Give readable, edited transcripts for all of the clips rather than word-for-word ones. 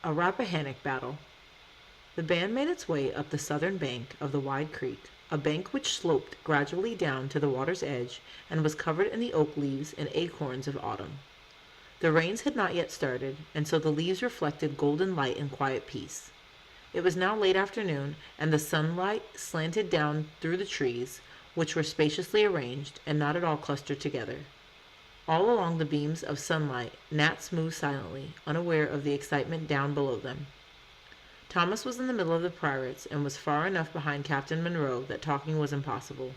A Rappahannock Battle. The band made its way up the southern bank of the wide creek, a bank which sloped gradually down to the water's edge and was covered in the oak leaves and acorns of autumn. The rains had not yet started, and so the leaves reflected golden light in quiet peace. It was now late afternoon, and the sunlight slanted down through the trees, which were spaciously arranged and not at all clustered together. All along the beams of sunlight gnats moved silently, unaware of the excitement down below them. Thomas was in the middle of the pirates and was far enough behind Captain Monroe that talking was impossible.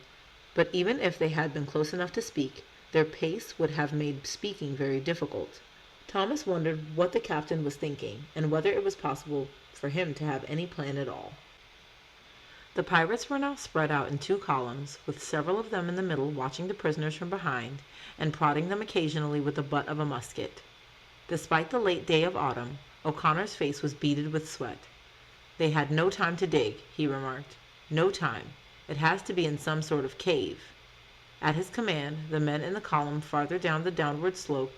But even if they had been close enough to speak, their pace would have made speaking very difficult. Thomas wondered what the captain was thinking, and whether it was possible for him to have any plan at all. The pirates were now spread out in two columns, with several of them in the middle watching the prisoners from behind, and prodding them occasionally with the butt of a musket. Despite the late day of autumn, O'Connor's face was beaded with sweat. "They had no time to dig," he remarked. "No time. It has to be in some sort of cave." At his command, the men in the column farther down the downward slope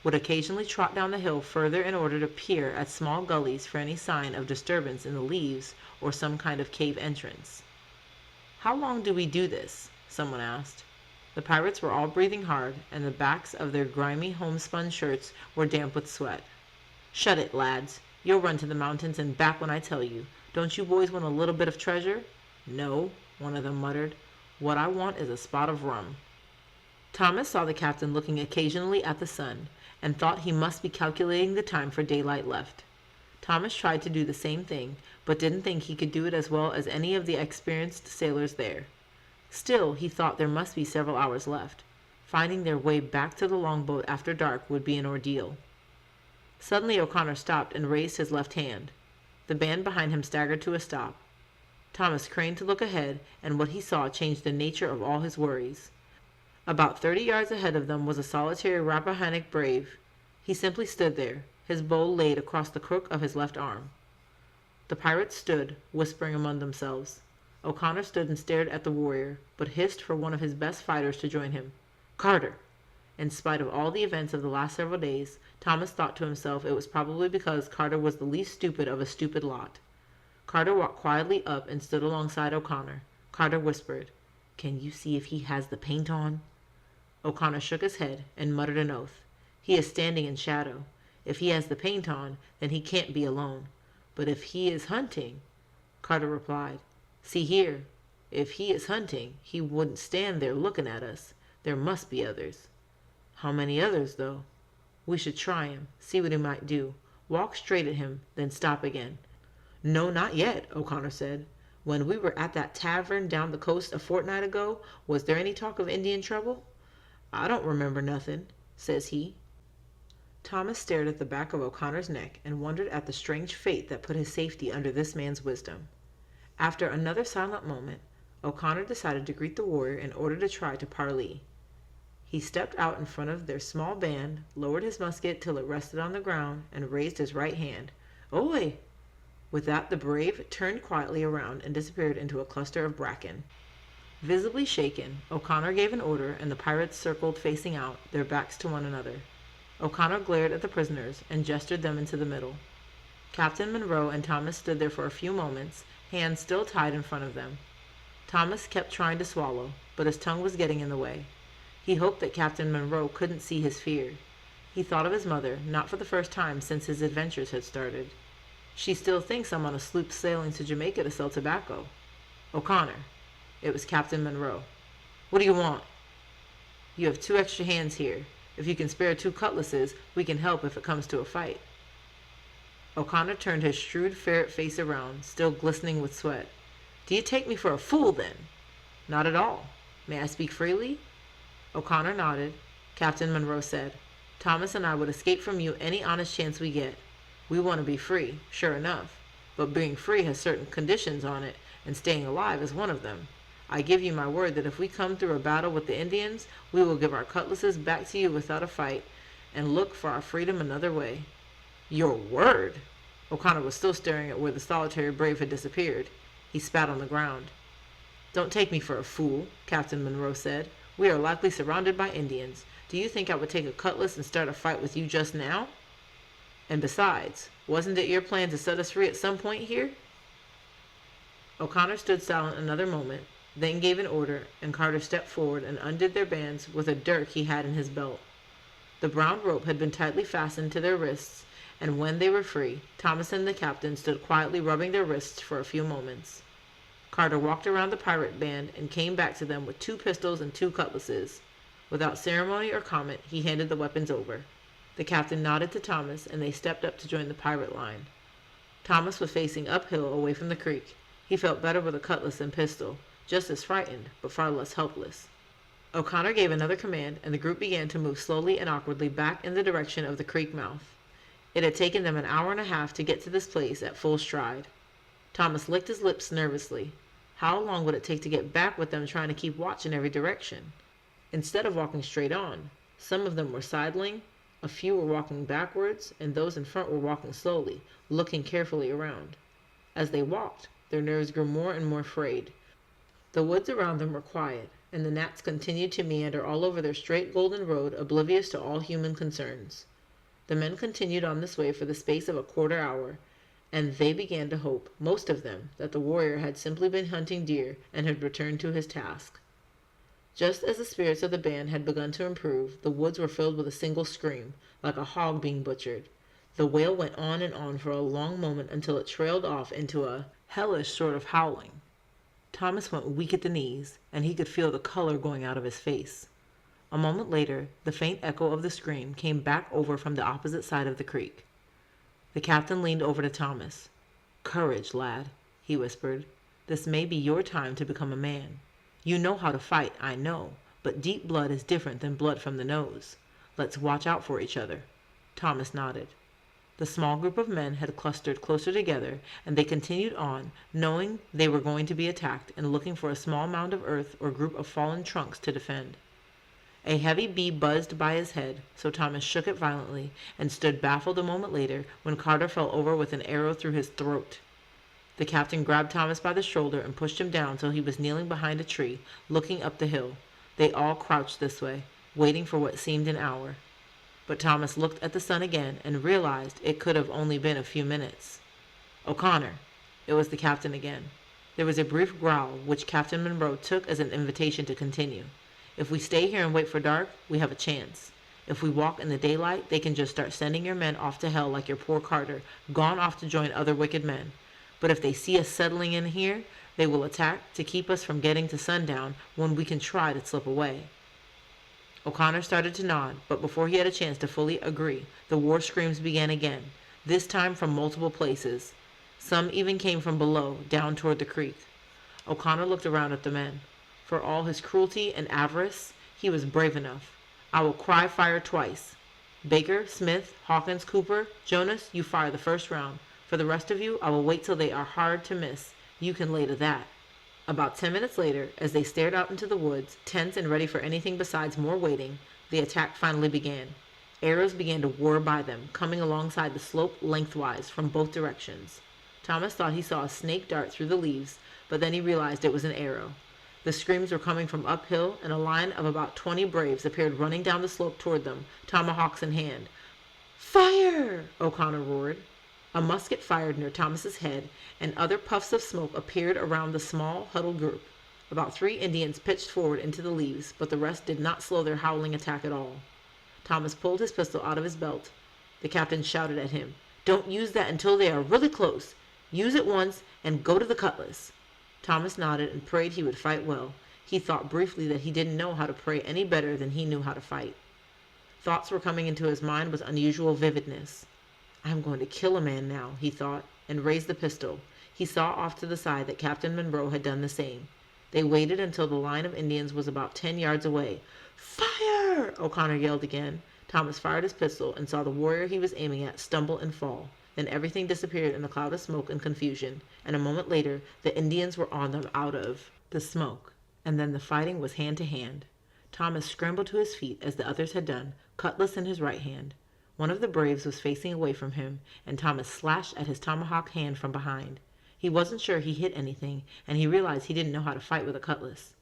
would occasionally trot down the hill further in order to peer at small gullies for any sign of disturbance in the leaves or some kind of cave entrance. "How long do we do this?" someone asked. The pirates were all breathing hard, and the backs of their grimy homespun shirts were damp with sweat. "Shut it, lads. You'll run to the mountains and back when I tell you. Don't you boys want a little bit of treasure?" "No," one of them muttered. "What I want is a spot of rum." Thomas saw the captain looking occasionally at the sun, and thought he must be calculating the time for daylight left. Thomas tried to do the same thing, but didn't think he could do it as well as any of the experienced sailors there. Still, he thought there must be several hours left. Finding their way back to the longboat after dark would be an ordeal. Suddenly O'Connor stopped and raised his left hand. The band behind him staggered to a stop. Thomas craned to look ahead, and what he saw changed the nature of all his worries. About 30 yards ahead of them was a solitary Rappahannock brave. He simply stood there, his bow laid across the crook of his left arm. The pirates stood, whispering among themselves. O'Connor stood and stared at the warrior, but hissed for one of his best fighters to join him. "Carter!" In spite of all the events of the last several days, Thomas thought to himself it was probably because Carter was the least stupid of a stupid lot. Carter walked quietly up and stood alongside O'Connor. Carter whispered, "Can you see if he has the paint on?" O'Connor shook his head and muttered an oath. "He is standing in shadow. If he has the paint on, then he can't be alone. But if he is hunting—" Carter replied, "See here, if he is hunting, he wouldn't stand there looking at us. There must be others." "How many others, though?" "We should try him, see what he might do. Walk straight at him, then stop again." "No, not yet," O'Connor said. "When we were at that tavern down the coast a fortnight ago, was there any talk of Indian trouble?" "I don't remember nothing," says he. Thomas stared at the back of O'Connor's neck and wondered at the strange fate that put his safety under this man's wisdom. After another silent moment, O'Connor decided to greet the warrior in order to try to parley. He stepped out in front of their small band, lowered his musket till it rested on the ground, and raised his right hand. "Oi!" With that, the brave turned quietly around and disappeared into a cluster of bracken. Visibly shaken, O'Connor gave an order, and the pirates circled facing out, their backs to one another. O'Connor glared at the prisoners and gestured them into the middle. Captain Monroe and Thomas stood there for a few moments, hands still tied in front of them. Thomas kept trying to swallow, but his tongue was getting in the way. He hoped that Captain Monroe couldn't see his fear. He thought of his mother, not for the first time since his adventures had started. "She still thinks I'm on a sloop sailing to Jamaica to sell tobacco." "O'Connor." It was Captain Monroe. "What do you want?" "You have 2 extra hands here. If you can spare 2 cutlasses, we can help if it comes to a fight." O'Connor turned his shrewd ferret face around, still glistening with sweat. "Do you take me for a fool, then?" "Not at all. May I speak freely?" O'Connor nodded. Captain Monroe said, "Thomas and I would escape from you any honest chance we get. We want to be free, sure enough. But being free has certain conditions on it, and staying alive is one of them. I give you my word that if we come through a battle with the Indians, we will give our cutlasses back to you without a fight, and look for our freedom another way." "Your word!" O'Connor was still staring at where the solitary brave had disappeared. He spat on the ground. "Don't take me for a fool," Captain Monroe said. "We are likely surrounded by Indians. Do you think I would take a cutlass and start a fight with you just now?" And besides, wasn't it your plan to set us free at some point here? O'Connor stood silent another moment, then gave an order, and Carter stepped forward and undid their bands with a dirk he had in his belt. The brown rope had been tightly fastened to their wrists, and when they were free, Thomas and the captain stood quietly rubbing their wrists for a few moments. Carter walked around the pirate band and came back to them with 2 pistols and 2 cutlasses. Without ceremony or comment, he handed the weapons over. The captain nodded to Thomas, and they stepped up to join the pirate line. Thomas was facing uphill away from the creek. He felt better with a cutlass and pistol, just as frightened, but far less helpless. O'Connor gave another command, and the group began to move slowly and awkwardly back in the direction of the creek mouth. It had taken them an hour and a half to get to this place at full stride. Thomas licked his lips nervously. How long would it take to get back with them trying to keep watch in every direction? Instead of walking straight on, some of them were sidling, a few were walking backwards, and those in front were walking slowly, looking carefully around. As they walked, their nerves grew more and more frayed. The woods around them were quiet, and the gnats continued to meander all over their straight golden road, oblivious to all human concerns. The men continued on this way for the space of a quarter hour, and they began to hope, most of them, that the warrior had simply been hunting deer and had returned to his task. Just as the spirits of the band had begun to improve, the woods were filled with a single scream, like a hog being butchered. The wail went on for a long moment until it trailed off into a hellish sort of howling. Thomas went weak at the knees, and he could feel the color going out of his face. A moment later, the faint echo of the scream came back over from the opposite side of the creek. The captain leaned over to Thomas. "Courage, lad," he whispered. "This may be your time to become a man. You know how to fight, I know, but deep blood is different than blood from the nose. Let's watch out for each other." Thomas nodded. The small group of men had clustered closer together, and they continued on, knowing they were going to be attacked and looking for a small mound of earth or group of fallen trunks to defend. A heavy bee buzzed by his head, so Thomas shook it violently and stood baffled a moment later when Carter fell over with an arrow through his throat. The captain grabbed Thomas by the shoulder and pushed him down till he was kneeling behind a tree, looking up the hill. They all crouched this way, waiting for what seemed an hour. But Thomas looked at the sun again and realized it could have only been a few minutes. "O'Connor." It was the captain again. There was a brief growl, which Captain Monroe took as an invitation to continue. "If we stay here and wait for dark, we have a chance. If we walk in the daylight, they can just start sending your men off to hell like your poor Carter, gone off to join other wicked men. But if they see us settling in here, they will attack to keep us from getting to sundown when we can try to slip away." O'Connor started to nod, but before he had a chance to fully agree, the war screams began again, this time from multiple places. Some even came from below, down toward the creek. O'Connor looked around at the men. For all his cruelty and avarice, he was brave enough. "I will cry fire twice. Baker, Smith, Hawkins, Cooper, Jonas, you fire the first round. For the rest of you, I will wait till they are hard to miss. You can lay to that." About 10 minutes later, as they stared out into the woods, tense and ready for anything besides more waiting, the attack finally began. Arrows began to whir by them, coming alongside the slope lengthwise from both directions. Thomas thought he saw a snake dart through the leaves, but then he realized it was an arrow. The screams were coming from uphill, and a line of about 20 braves appeared running down the slope toward them, tomahawks in hand. "Fire!" O'Connor roared. A musket fired near Thomas's head, and other puffs of smoke appeared around the small, huddled group. About 3 Indians pitched forward into the leaves, but the rest did not slow their howling attack at all. Thomas pulled his pistol out of his belt. The captain shouted at him, "Don't use that until they are really close. Use it once, and go to the cutlass." Thomas nodded and prayed he would fight well. He thought briefly that he didn't know how to pray any better than he knew how to fight. Thoughts were coming into his mind with unusual vividness. "I'm going to kill a man now," he thought, and raised the pistol. He saw off to the side that Captain Monroe had done the same. They waited until the line of Indians was about 10 yards away. "Fire!" O'Connor yelled again. Thomas fired his pistol and saw the warrior he was aiming at stumble and fall. Then everything disappeared in a cloud of smoke and confusion, and a moment later the Indians were on them out of the smoke, and then the fighting was hand to hand. Thomas scrambled to his feet as the others had done, cutlass in his right hand. One of the braves was facing away from him, and Thomas slashed at his tomahawk hand from behind. He wasn't sure he hit anything, and he realized he didn't know how to fight with a cutlass.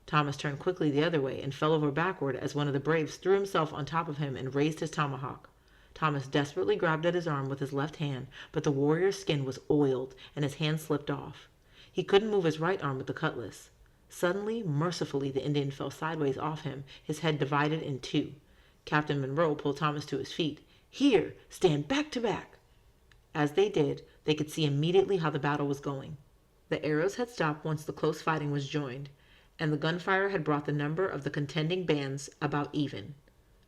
Thomas turned quickly the other way and fell over backward as one of the braves threw himself on top of him and raised his tomahawk. Thomas desperately grabbed at his arm with his left hand, but the warrior's skin was oiled, and his hand slipped off. He couldn't move his right arm with the cutlass. Suddenly, mercifully, the Indian fell sideways off him, his head divided in two. Captain Monroe pulled Thomas to his feet. "Here, stand back to back." As they did, they could see immediately how the battle was going. The arrows had stopped once the close fighting was joined, and the gunfire had brought the number of the contending bands about even.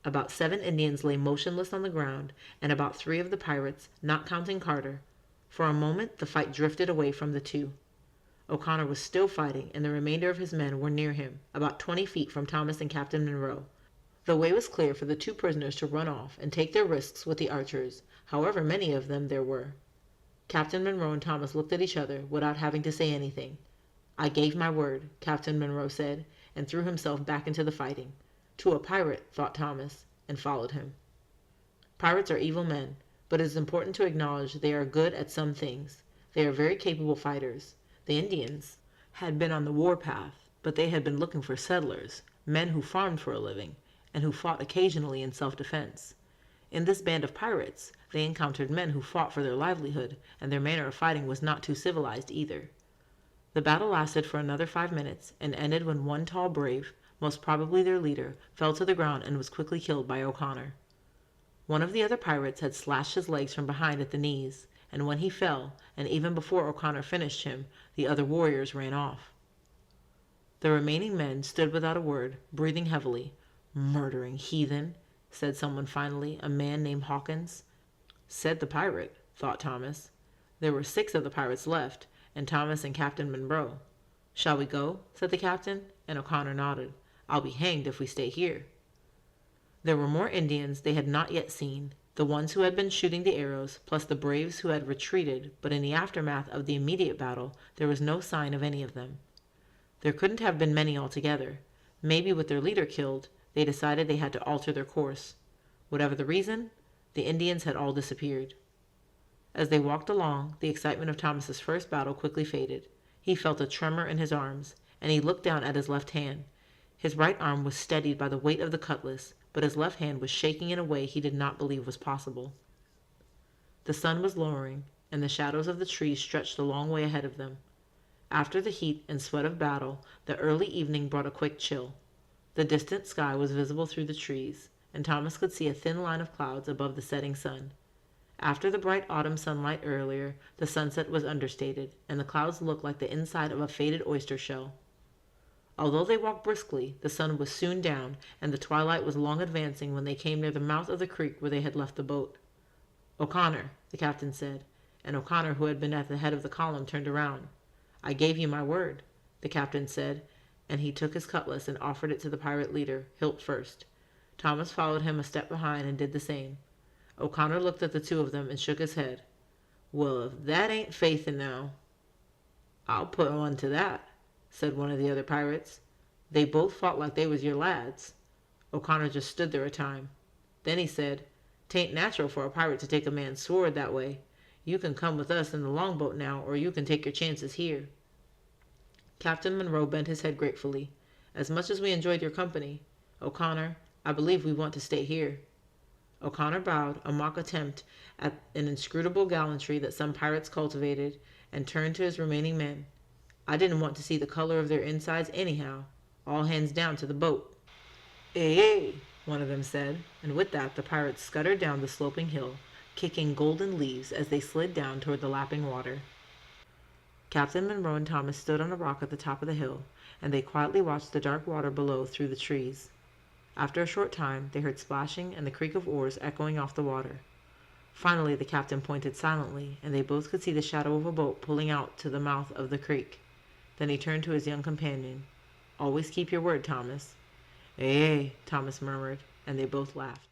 About 7 Indians lay motionless on the ground, and about 3 of the pirates, not counting Carter. For a moment the fight drifted away from the two. O'Connor was still fighting, and the remainder of his men were near him, about 20 feet from Thomas and Captain Monroe. The way was clear for the 2 prisoners to run off and take their risks with the archers, however many of them there were. Captain Monroe and Thomas looked at each other without having to say anything. "I gave my word," Captain Monroe said, and threw himself back into the fighting. "To a pirate," thought Thomas, and followed him. Pirates are evil men, but it is important to acknowledge they are good at some things. They are very capable fighters. The Indians had been on the warpath, but they had been looking for settlers, men who farmed for a living, and who fought occasionally in self-defense. In this band of pirates, they encountered men who fought for their livelihood, and their manner of fighting was not too civilized either. The battle lasted for another 5 minutes, and ended when one tall brave, most probably their leader, fell to the ground and was quickly killed by O'Connor. One of the other pirates had slashed his legs from behind at the knees, and when he fell, and even before O'Connor finished him, the other warriors ran off. The remaining men stood without a word, breathing heavily. "Murdering heathen," said someone finally, a man named Hawkins. Said the pirate, thought Thomas. There were 6 of the pirates left, and Thomas and Captain Monroe. "Shall we go?" said the captain, and O'Connor nodded. "I'll be hanged if we stay here." There were more Indians they had not yet seen, the ones who had been shooting the arrows, plus the braves who had retreated, but in the aftermath of the immediate battle, there was no sign of any of them. There couldn't have been many altogether. Maybe with their leader killed, they decided they had to alter their course. Whatever the reason, the Indians had all disappeared. As they walked along, the excitement of Thomas's first battle quickly faded. He felt a tremor in his arms, and he looked down at his left hand. His right arm was steadied by the weight of the cutlass, but his left hand was shaking in a way he did not believe was possible. The sun was lowering, and the shadows of the trees stretched a long way ahead of them. After the heat and sweat of battle, the early evening brought a quick chill. The distant sky was visible through the trees, and Thomas could see a thin line of clouds above the setting sun. After the bright autumn sunlight earlier, the sunset was understated, and the clouds looked like the inside of a faded oyster shell. Although they walked briskly, the sun was soon down, and the twilight was long advancing when they came near the mouth of the creek where they had left the boat. "O'Connor," the captain said, and O'Connor, who had been at the head of the column, turned around. "I gave you my word," the captain said, and he took his cutlass and offered it to the pirate leader, hilt first. Thomas followed him a step behind and did the same. O'Connor looked at the 2 of them and shook his head. "Well, if that ain't faith now." "I'll put one to that," said one of the other pirates. "They both fought like they was your lads." O'Connor just stood there a time. Then he said, "'Tain't natural for a pirate to take a man's sword that way. You can come with us in the longboat now, or you can take your chances here." Captain Monroe bent his head gratefully. "As much as we enjoyed your company, O'Connor, I believe we want to stay here." O'Connor bowed, a mock attempt at an inscrutable gallantry that some pirates cultivated, and turned to his remaining men. "I didn't want to see the color of their insides anyhow. All hands down to the boat." "Eh," one of them said, and with that the pirates scuttered down the sloping hill, kicking golden leaves as they slid down toward the lapping water. Captain Monroe and Thomas stood on a rock at the top of the hill, and they quietly watched the dark water below through the trees. After a short time, they heard splashing and the creak of oars echoing off the water. Finally, the captain pointed silently, and they both could see the shadow of a boat pulling out to the mouth of the creek. Then he turned to his young companion. "Always keep your word, Thomas." "Eh," Thomas murmured, and they both laughed.